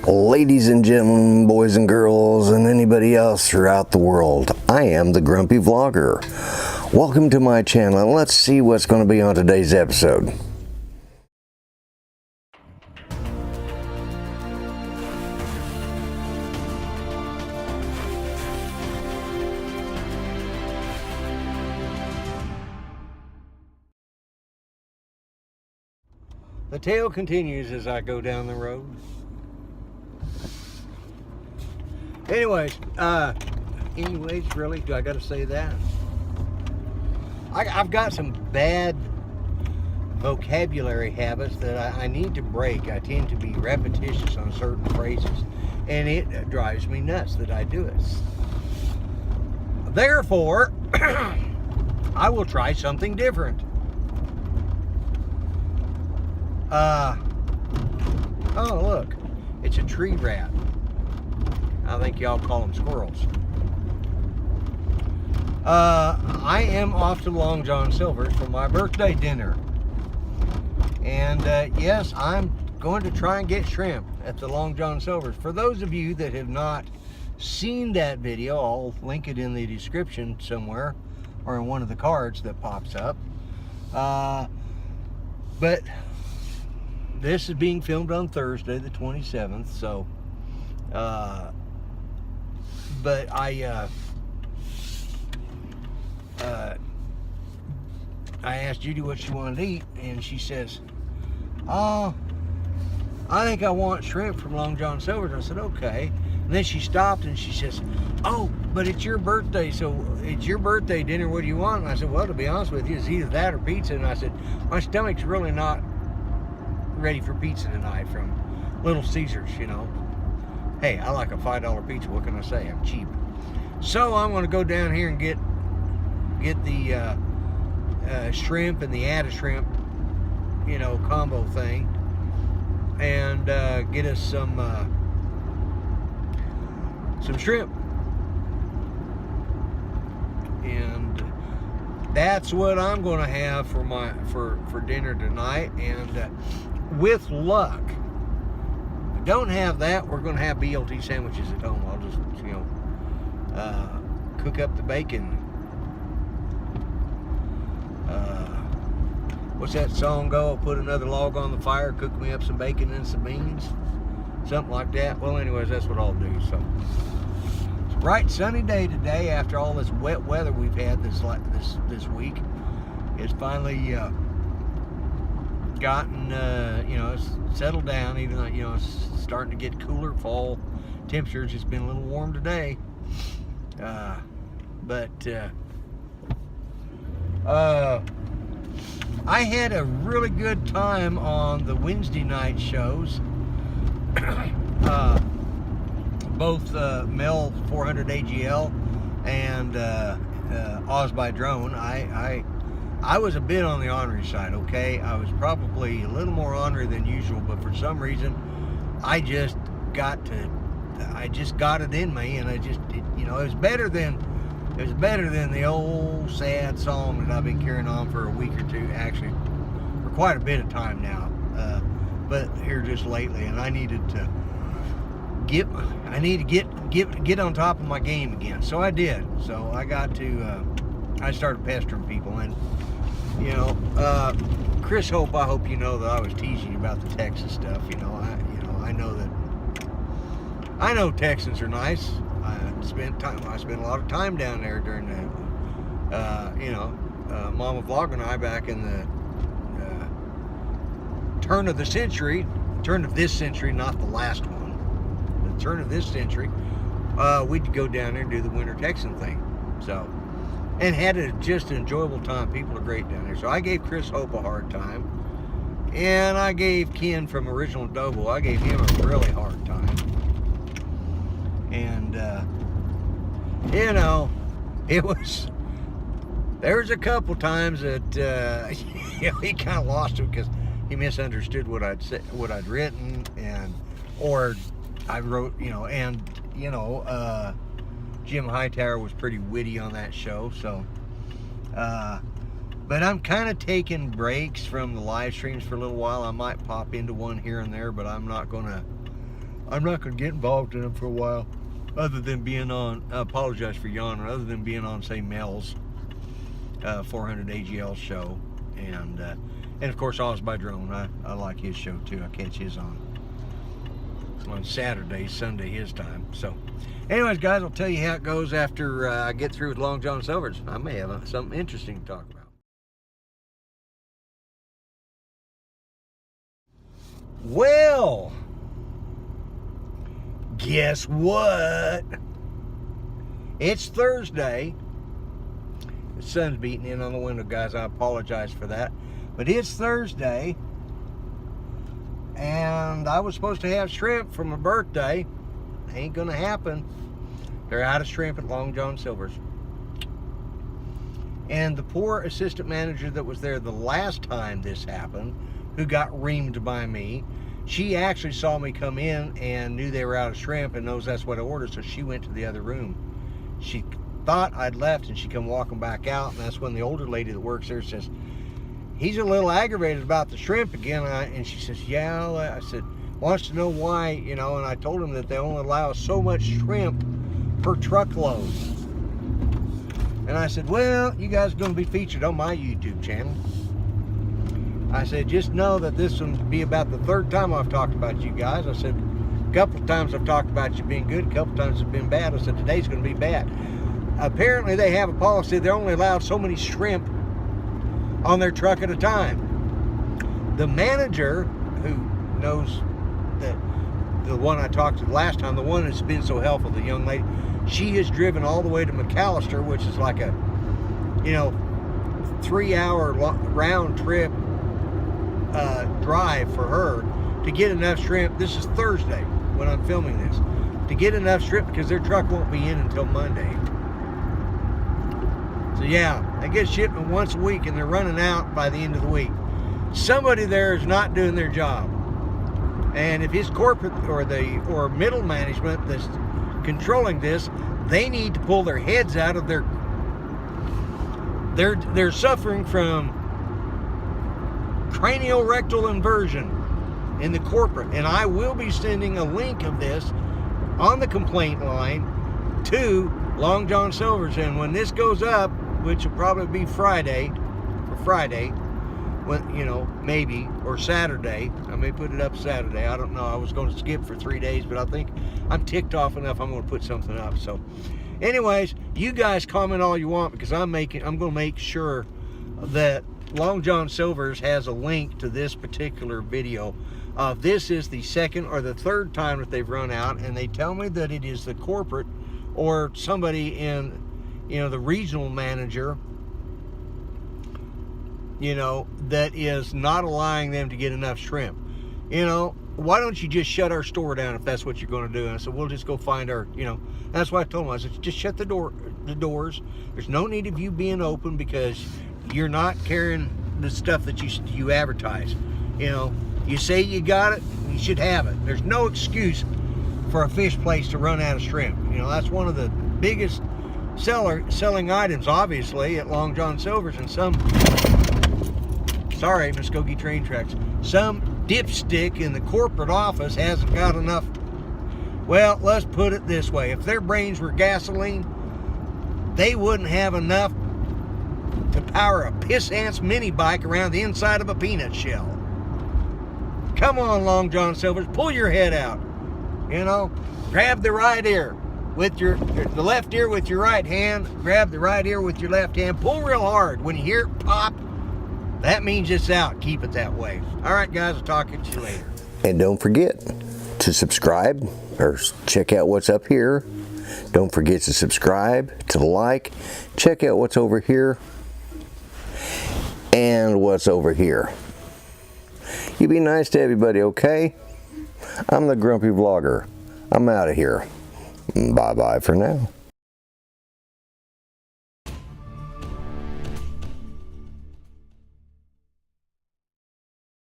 Ladies and gentlemen, boys and girls, and anybody else throughout the world, I am the Grumpy Vlogger. Welcome to my channel, and let's see what's going to be on today's episode. The tale continues as I go down the road. Anyways, really? Do I got to say that? I've got some bad vocabulary habits that I need to break. I tend to be repetitious on certain phrases, and it drives me nuts that I do it. Therefore, I will try something different. Oh look, it's a tree rat. I think y'all call them squirrels. I am off to Long John Silver's for my birthday dinner. And yes, I'm going to try and get shrimp at the Long John Silver's. For those of you that have not seen that video, I'll link it in the description somewhere or in one of the cards that pops up. But this is being filmed on Thursday, the 27th, so, but I asked Judy what she wanted to eat, and she says, oh, I think I want shrimp from Long John Silver's. I said, okay. And then she stopped and she says, oh, but it's your birthday, so it's your birthday dinner, what do you want? And I said, well, to be honest with you, it's either that or pizza. And I said, my stomach's really not ready for pizza tonight from Little Caesars, you know. Hey, I like a $5 pizza, what can I say? I'm cheap. So I'm going to go down here and get the shrimp and the add a shrimp, you know, combo thing, and get us some shrimp. And that's what I'm going to have for my for dinner tonight. And with luck, if we don't have that, we're going to have BLT sandwiches at home. I'll just, you know, cook up the bacon. What's that song go? I'll put another log on the fire, cook me up some bacon and some beans, something like that. Well, anyways, that's what I'll do. So it's a bright sunny day today after all this wet weather we've had this week. It's finally gotten, you know, it's settled down, even though, you know, it's starting to get cooler. Fall temperatures. It's been a little warm today, but I had a really good time on the Wednesday night shows. Both Mel 400 AGL and Oz by Drone. I was a bit on the ornery side, okay? I was probably a little more ornery than usual, but for some reason, I just got it in me, and you know, it was better than the old sad song that I've been carrying on for a week or two, actually, for quite a bit of time now. But here just lately, and I need to get on top of my game again. So I did. So I started pestering people, and you know, Chris Hope, I hope you know that I was teasing you about the Texas stuff. You know, I know Texans are nice. I spent a lot of time down there during the, you know, Mama Vlogger and I back in the turn of this century, not the last one, the turn of this century. We'd go down there and do the Winter Texan thing. So, and had just an enjoyable time. People are great down there. So I gave Chris Hope a hard time, and I gave Ken from Original Dobo, I gave him a really hard time. And you know, there was a couple times that you know, he kind of lost it because he misunderstood what I'd said, what I'd written, or I wrote, you know, and you know, Jim Hightower was pretty witty on that show. So but I'm kind of taking breaks from the live streams for a little while. I might pop into one here and there, but I'm not gonna I'm not going to get involved in them for a while, other than being on, I apologize for yawning, other than being on, say, Mel's 400 AGL show. And of course, Oz by Drone. I like his show too. I catch his on Saturday, Sunday, his time. So, anyways, guys, I'll tell you how it goes after I get through with Long John Silver's. I may have something interesting to talk about. Well, guess what? It's Thursday. The sun's beating in on the window, guys. I apologize for that. But it's Thursday. And I was supposed to have shrimp for my birthday. Ain't gonna happen. They're out of shrimp at Long John Silver's. And the poor assistant manager that was there the last time this happened, who got reamed by me, she actually saw me come in and knew they were out of shrimp and knows that's what I ordered, so she went to the other room. She thought I'd left and she come walking back out, and that's when the older lady that works there says, he's a little aggravated about the shrimp again. And she says, yeah. I said, wants to know why, you know, and I told him that they only allow so much shrimp per truckload. And I said, well, you guys are going to be featured on my YouTube channel. I said, just know that this will be about the third time I've talked about you guys. I said, a couple of times I've talked about you being good, a couple of times it's been bad. I said, today's going to be bad. Apparently they have a policy, they're only allowed so many shrimp on their truck at a time. The manager, who knows that the one I talked to the last time, the one that's been so helpful, the young lady, she has driven all the way to McAllister, which is like a, you know, 3-hour round trip drive for her to get enough shrimp. This is Thursday when I'm filming this, to get enough shrimp because their truck won't be in until Monday. So yeah, they get shipment once a week and they're running out by the end of the week. Somebody there is not doing their job. And if his corporate or middle management that's controlling this, they need to pull their heads out of their, they're suffering from cranial rectal inversion in the corporate. And I will be sending a link of this on the complaint line to Long John Silver's. And when this goes up, which will probably be Friday, when, you know, maybe, or Saturday. I may put it up Saturday. I don't know. I was going to skip for 3 days, but I think I'm ticked off enough. I'm going to put something up. So, anyways, you guys comment all you want, because I'm going to make sure that Long John Silver's has a link to this particular video. This is the second or the third time that they've run out, and they tell me that it is the corporate or somebody in, you know, the regional manager, you know, that is not allowing them to get enough shrimp. You know, why don't you just shut our store down if that's what you're going to do? And I said, we'll just go find our, you know, that's what I told them. I said, just shut the doors. There's no need of you being open because you're not carrying the stuff that you advertise. You know, you say you got it, you should have it. There's no excuse for a fish place to run out of shrimp. You know, that's one of the biggest selling items, obviously, at Long John Silver's. And some, sorry, Muskogee train tracks, some dipstick in the corporate office hasn't got enough. Well, let's put it this way. If their brains were gasoline, they wouldn't have enough to power a piss ants mini bike around the inside of a peanut shell. Come on, Long John Silver's, pull your head out. You know, grab the right ear with the left ear with your right hand, grab the right ear with your left hand, pull real hard. When you hear it pop, that means it's out. Keep it that way. All right, guys, I'll talk to you later. And don't forget to subscribe or check out what's up here. Don't forget to subscribe, to like, check out what's over here and what's over here. You be nice to everybody, okay? I'm the Grumpy Vlogger. I'm out of here. Bye-bye for now.